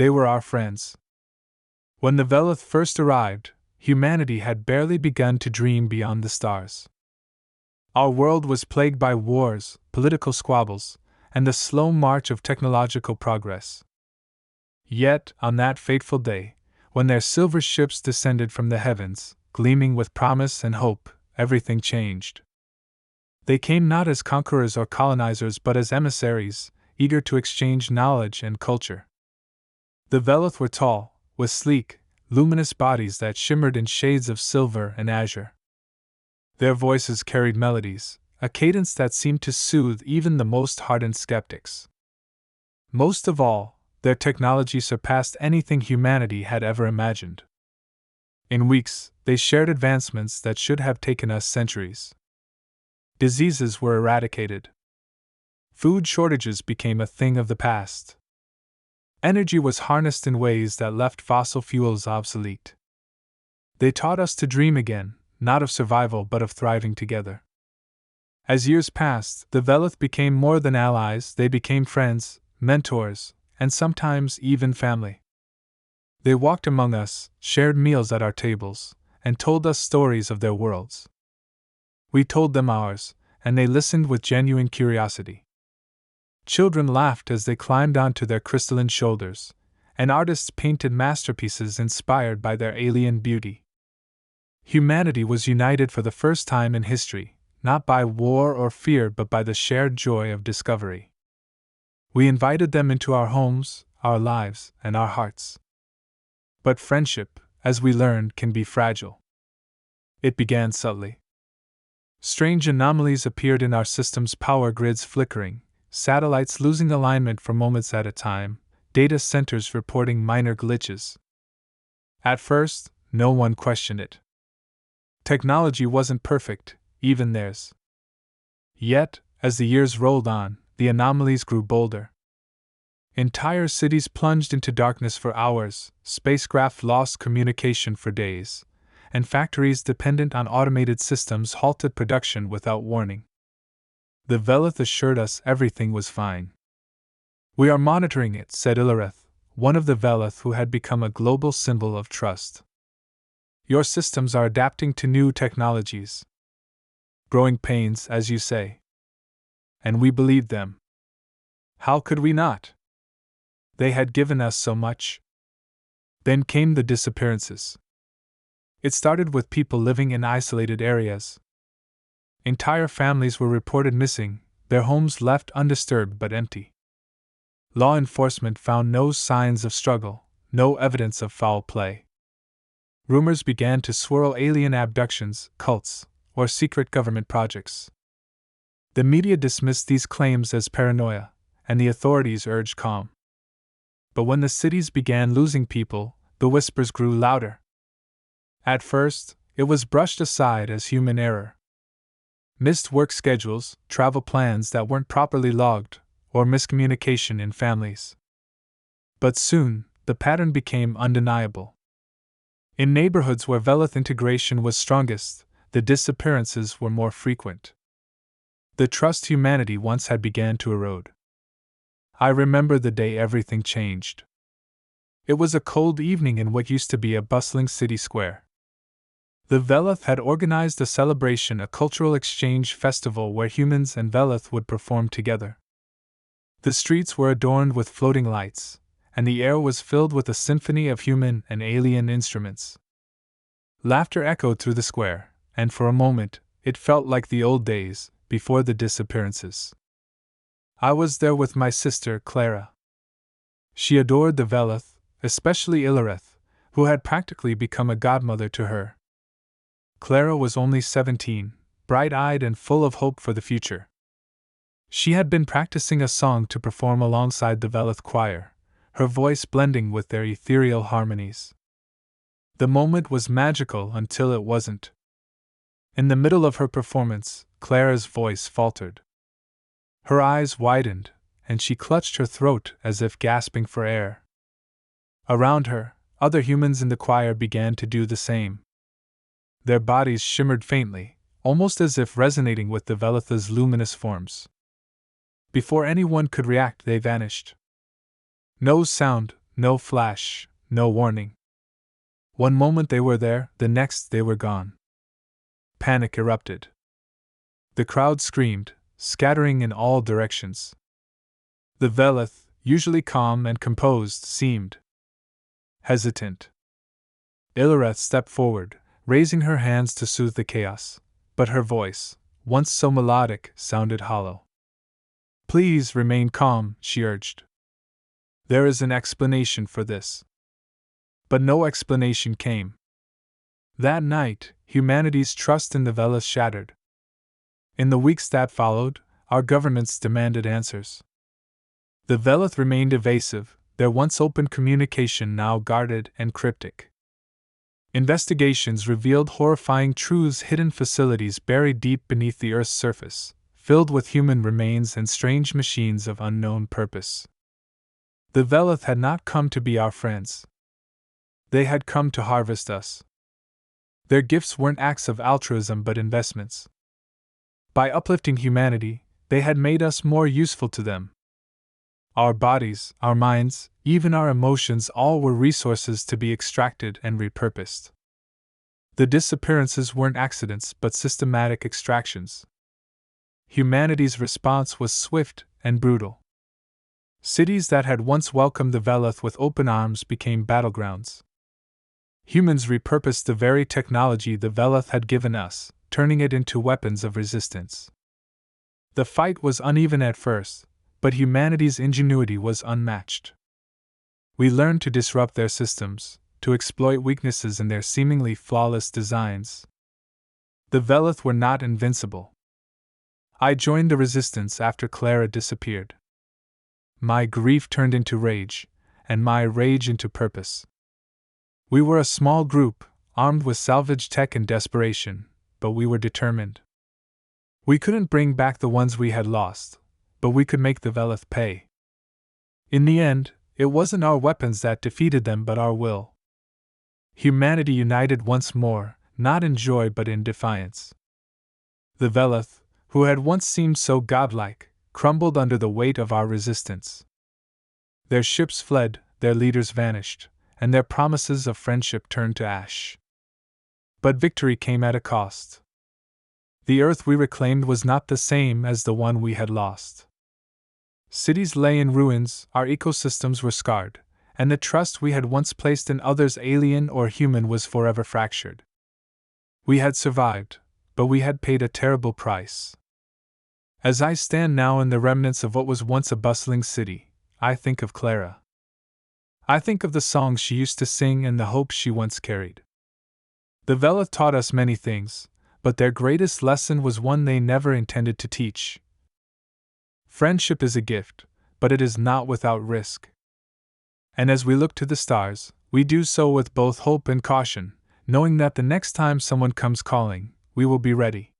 They were our friends. When the Velith first arrived, humanity had barely begun to dream beyond the stars. Our world was plagued by wars, political squabbles, and the slow march of technological progress. Yet, on that fateful day, when their silver ships descended from the heavens, gleaming with promise and hope, everything changed. They came not as conquerors or colonizers but as emissaries, eager to exchange knowledge and culture. The Velith were tall, with sleek, luminous bodies that shimmered in shades of silver and azure. Their voices carried melodies, a cadence that seemed to soothe even the most hardened skeptics. Most of all, their technology surpassed anything humanity had ever imagined. In weeks, they shared advancements that should have taken us centuries. Diseases were eradicated. Food shortages became a thing of the past. Energy was harnessed in ways that left fossil fuels obsolete. They taught us to dream again, not of survival but of thriving together. As years passed, the Velith became more than allies, they became friends, mentors, and sometimes even family. They walked among us, shared meals at our tables, and told us stories of their worlds. We told them ours, and they listened with genuine curiosity. Children laughed as they climbed onto their crystalline shoulders, and artists painted masterpieces inspired by their alien beauty. Humanity was united for the first time in history, not by war or fear but by the shared joy of discovery. We invited them into our homes, our lives, and our hearts. But friendship, as we learned, can be fragile. It began subtly. Strange anomalies appeared in our system's power grids flickering, satellites losing alignment for moments at a time, data centers reporting minor glitches. At first, no one questioned it. Technology wasn't perfect, even theirs. Yet, as the years rolled on, the anomalies grew bolder. Entire cities plunged into darkness for hours, spacecraft lost communication for days, and factories dependent on automated systems halted production without warning. The Velith assured us everything was fine. "We are monitoring it," said Illarith, one of the Velith who had become a global symbol of trust. "Your systems are adapting to new technologies. Growing pains, as you say." And we believed them. How could we not? They had given us so much. Then came the disappearances. It started with people living in isolated areas. Entire families were reported missing, their homes left undisturbed but empty. Law enforcement found no signs of struggle, no evidence of foul play. Rumors began to swirl: alien abductions, cults, or secret government projects. The media dismissed these claims as paranoia, and the authorities urged calm. But when the cities began losing people, the whispers grew louder. At first, it was brushed aside as human error. Missed work schedules, travel plans that weren't properly logged, or miscommunication in families. But soon, the pattern became undeniable. In neighborhoods where Velith integration was strongest, the disappearances were more frequent. The trust humanity once had began to erode. I remember the day everything changed. It was a cold evening in what used to be a bustling city square. The Velith had organized a celebration, a cultural exchange festival where humans and Velith would perform together. The streets were adorned with floating lights, and the air was filled with a symphony of human and alien instruments. Laughter echoed through the square, and for a moment, it felt like the old days, before the disappearances. I was there with my sister, Clara. She adored the Velith, especially Illarith, who had practically become a godmother to her. Clara was only 17, bright-eyed and full of hope for the future. She had been practicing a song to perform alongside the Velith choir, her voice blending with their ethereal harmonies. The moment was magical until it wasn't. In the middle of her performance, Clara's voice faltered. Her eyes widened, and she clutched her throat as if gasping for air. Around her, other humans in the choir began to do the same. Their bodies shimmered faintly, almost as if resonating with the Velith's luminous forms. Before anyone could react, they vanished. No sound, no flash, no warning. One moment they were there, the next they were gone. Panic erupted. The crowd screamed, scattering in all directions. The Velith, usually calm and composed, seemed hesitant. Illareth stepped forward, raising her hands to soothe the chaos, but her voice, once so melodic, sounded hollow. "Please remain calm," she urged. "There is an explanation for this." But no explanation came. That night, humanity's trust in the Velith shattered. In the weeks that followed, our governments demanded answers. The Velith remained evasive, their once open communication now guarded and cryptic. Investigations revealed horrifying truths: hidden facilities buried deep beneath the Earth's surface, filled with human remains and strange machines of unknown purpose. The Velith had not come to be our friends. They had come to harvest us. Their gifts weren't acts of altruism but investments. By uplifting humanity, they had made us more useful to them. Our bodies, our minds, even our emotions, all were resources to be extracted and repurposed. The disappearances weren't accidents but systematic extractions. Humanity's response was swift and brutal. Cities that had once welcomed the Velith with open arms became battlegrounds. Humans repurposed the very technology the Velith had given us, turning it into weapons of resistance. The fight was uneven at first, but humanity's ingenuity was unmatched. We learned to disrupt their systems, to exploit weaknesses in their seemingly flawless designs. The Velith were not invincible. I joined the resistance after Clara disappeared. My grief turned into rage, and my rage into purpose. We were a small group, armed with salvage tech and desperation, but we were determined. We couldn't bring back the ones we had lost, but we could make the Velith pay. In the end, it wasn't our weapons that defeated them but our will. Humanity united once more, not in joy but in defiance. The Velith, who had once seemed so godlike, crumbled under the weight of our resistance. Their ships fled, their leaders vanished, and their promises of friendship turned to ash. But victory came at a cost. The Earth we reclaimed was not the same as the one we had lost. Cities lay in ruins, our ecosystems were scarred, and the trust we had once placed in others, alien or human, was forever fractured. We had survived, but we had paid a terrible price. As I stand now in the remnants of what was once a bustling city, I think of Clara. I think of the songs she used to sing and the hopes she once carried. The Velith taught us many things, but their greatest lesson was one they never intended to teach. Friendship is a gift, but it is not without risk. And as we look to the stars, we do so with both hope and caution, knowing that the next time someone comes calling, we will be ready.